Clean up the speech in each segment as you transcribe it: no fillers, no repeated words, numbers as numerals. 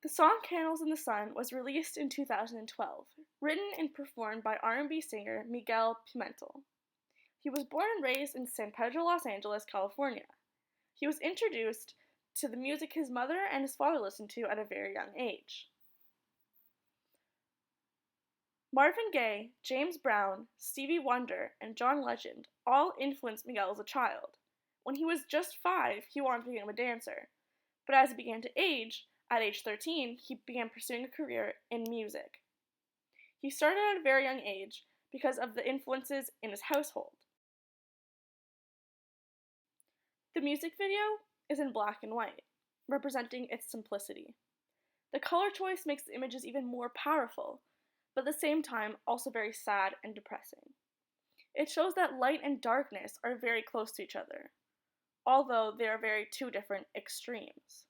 The song Candles in the Sun was released in 2012, written and performed by R&B singer Miguel Pimentel. He was born and raised in San Pedro, Los Angeles, California. He was introduced to the music his mother and his father listened to at a very young age. Marvin Gaye, James Brown, Stevie Wonder, and John Legend all influenced Miguel as a child. When he was just 5, he wanted to become a dancer, but as he began to age, at age 13, he began pursuing a career in music. He started at a very young age because of the influences in his household. The music video is in black and white, representing its simplicity. The color choice makes the images even more powerful, but at the same time also very sad and depressing. It shows that light and darkness are very close to each other, although they are very two different extremes.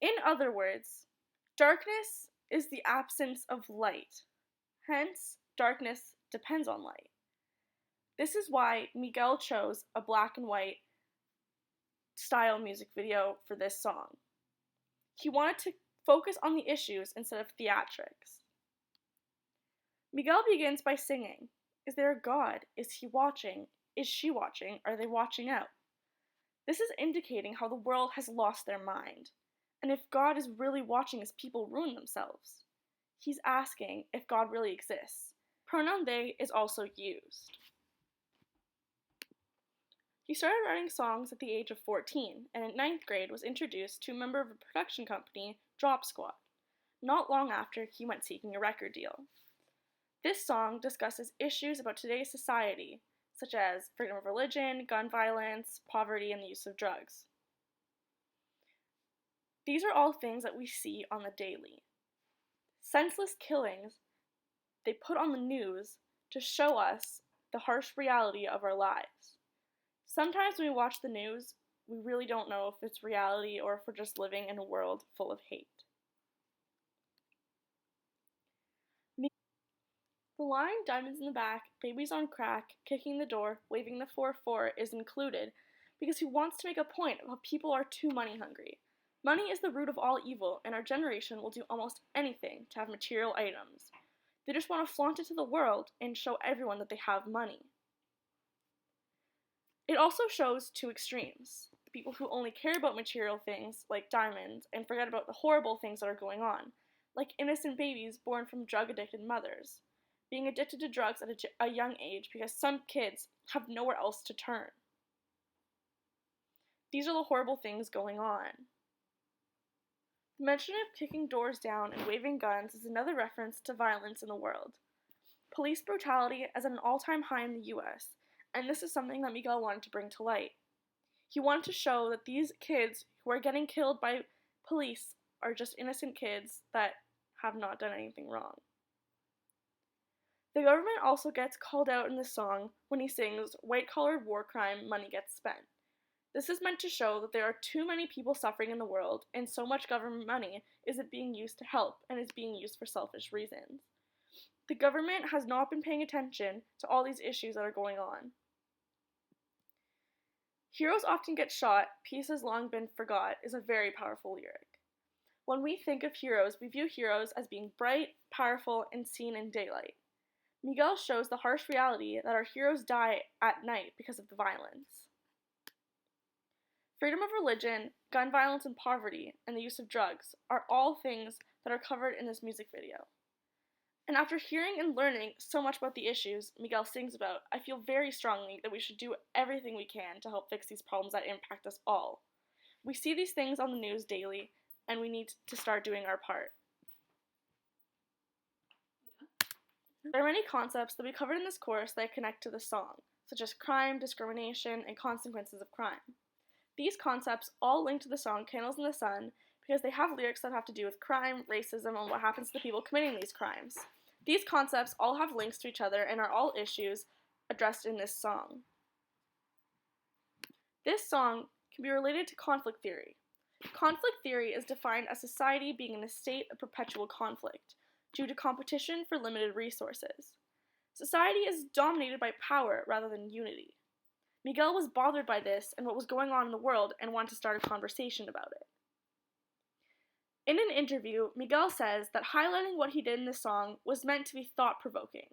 In other words, darkness is the absence of light. Hence, darkness depends on light. This is why Miguel chose a black and white style music video for this song. He wanted to focus on the issues instead of theatrics. Miguel begins by singing, "Is there a God? Is he watching? Is she watching? Are they watching out?" This is indicating how the world has lost their mind, and if God is really watching as people ruin themselves. He's asking if God really exists. Pronoun they is also used. He started writing songs at the age of 14, and in 9th grade was introduced to a member of a production company, Drop Squad. Not long after, he went seeking a record deal. This song discusses issues about today's society, such as freedom of religion, gun violence, poverty, and the use of drugs. These are all things that we see on the daily. Senseless killings they put on the news to show us the harsh reality of our lives. Sometimes when we watch the news, we really don't know if it's reality or if we're just living in a world full of hate. The line "diamonds in the back, babies on crack, kicking the door, waving the 4-4" is included because he wants to make a point of how people are too money hungry. Money is the root of all evil, and our generation will do almost anything to have material items. They just want to flaunt it to the world and show everyone that they have money. It also shows two extremes. The people who only care about material things, like diamonds, and forget about the horrible things that are going on, like innocent babies born from drug-addicted mothers, being addicted to drugs at a young age because some kids have nowhere else to turn. These are the horrible things going on. The mention of kicking doors down and waving guns is another reference to violence in the world. Police brutality is at an all-time high in the US, and this is something that Miguel wanted to bring to light. He wanted to show that these kids who are getting killed by police are just innocent kids that have not done anything wrong. The government also gets called out in the song when he sings "White-collar war crime, money gets spent." This is meant to show that there are too many people suffering in the world, and so much government money isn't being used to help and is being used for selfish reasons. The government has not been paying attention to all these issues that are going on. "Heroes often get shot, peace has long been forgot" is a very powerful lyric. When we think of heroes, we view heroes as being bright, powerful, and seen in daylight. Miguel shows the harsh reality that our heroes die at night because of the violence. Freedom of religion, gun violence and poverty, and the use of drugs are all things that are covered in this music video. And after hearing and learning so much about the issues Miguel sings about, I feel very strongly that we should do everything we can to help fix these problems that impact us all. We see these things on the news daily, and we need to start doing our part. There are many concepts that we covered in this course that connect to the song, such as crime, discrimination, and consequences of crime. These concepts all link to the song Candles in the Sun because they have lyrics that have to do with crime, racism, and what happens to the people committing these crimes. These concepts all have links to each other and are all issues addressed in this song. This song can be related to conflict theory. Conflict theory is defined as society being in a state of perpetual conflict due to competition for limited resources. Society is dominated by power rather than unity. Miguel was bothered by this and what was going on in the world and wanted to start a conversation about it. In an interview, Miguel says that highlighting what he did in this song was meant to be thought-provoking.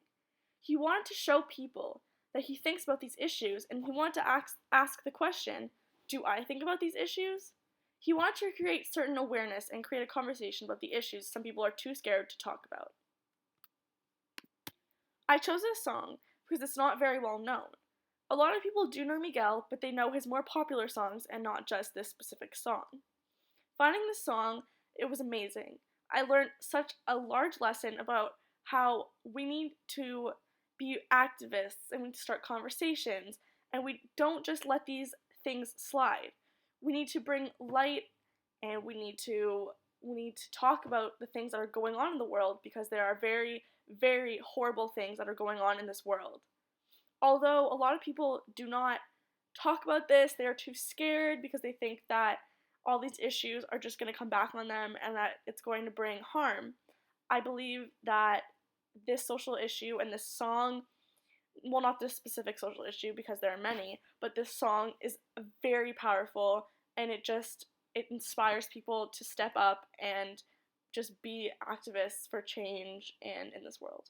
He wanted to show people that he thinks about these issues, and he wanted to ask the question, do I think about these issues? He wanted to create certain awareness and create a conversation about the issues some people are too scared to talk about. I chose this song because it's not very well known. A lot of people do know Miguel, but they know his more popular songs and not just this specific song. Finding this song, it was amazing. I learned such a large lesson about how we need to be activists and we need to start conversations, and we don't just let these things slide. We need to bring light, and we need to talk about the things that are going on in the world, because there are very, very horrible things that are going on in this world. Although a lot of people do not talk about this, they are too scared because they think that all these issues are just going to come back on them and that it's going to bring harm. I believe that this social issue and this song, well, not this specific social issue because there are many, but this song is very powerful, and it inspires people to step up and just be activists for change and in this world.